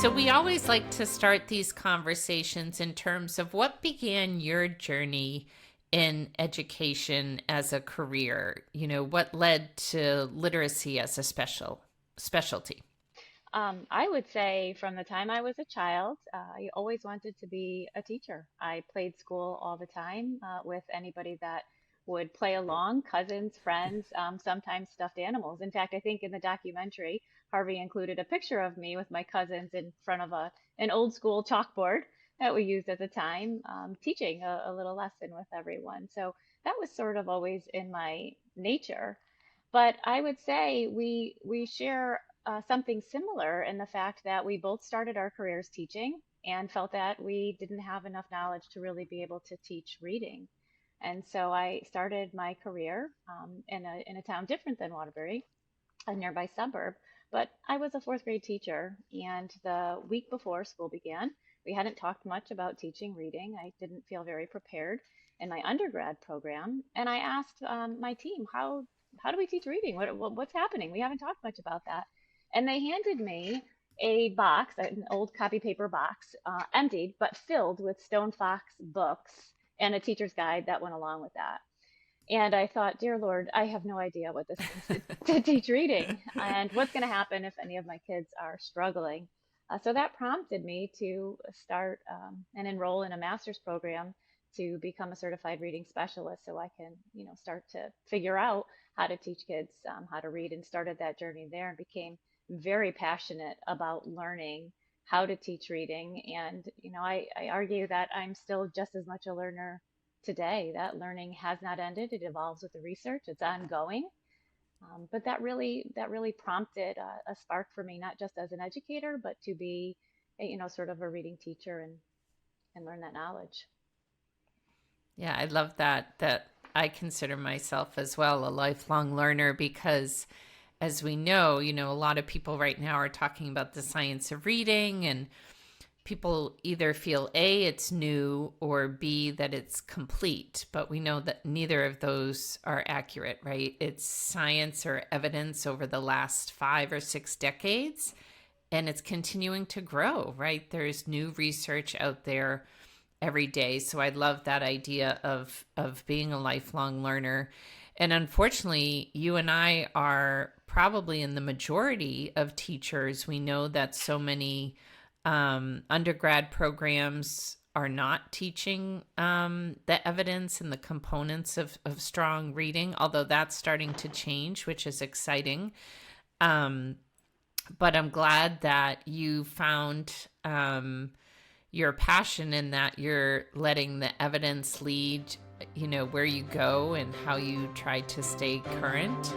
So we always like to start these conversations in terms of what began your journey in education as a career. What led to literacy as a specialty? I would say from the time I was a child, I always wanted to be a teacher. I played school all the time with anybody that would play along, cousins, friends, sometimes stuffed animals. In fact, I think in the documentary, Harvey included a picture of me with my cousins in front of an old school chalkboard that we used at the time, teaching a little lesson with everyone. So that was sort of always in my nature. But I would say we share something similar in the fact that we both started our careers teaching and felt that we didn't have enough knowledge to really be able to teach reading. And so I started my career in a town different than Waterbury, a nearby suburb. But I was a fourth grade teacher, and the week before school began, we hadn't talked much about teaching reading. I didn't feel very prepared in my undergrad program, and I asked my team, how do we teach reading? What's happening? We haven't talked much about that. And they handed me a box, an old copy paper box, emptied but filled with Stone Fox books and a teacher's guide that went along with that. And I thought, dear Lord, I have no idea what this means to teach reading and what's going to happen if any of my kids are struggling. So that prompted me to start and enroll in a master's program to become a certified reading specialist so I can, start to figure out how to teach kids how to read, and started that journey there and became very passionate about learning how to teach reading. And, I argue that I'm still just as much a learner today. That learning has not ended. It evolves with the research. It's ongoing. But that really prompted a spark for me, not just as an educator, but to be, sort of a reading teacher and learn that knowledge. Yeah, I love that I consider myself as well a lifelong learner because as we know, a lot of people right now are talking about the science of reading, and people either feel A, it's new, or B, that it's complete. But we know that neither of those are accurate, right? It's science or evidence over the last 5 or 6 decades, and it's continuing to grow, right? There's new research out there every day. So I love that idea of being a lifelong learner. And unfortunately, you and I are probably in the majority of teachers. We know that so many undergrad programs are not teaching the evidence and the components of strong reading, although that's starting to change, which is exciting. But I'm glad that you found your passion in that you're letting the evidence lead, where you go and how you try to stay current.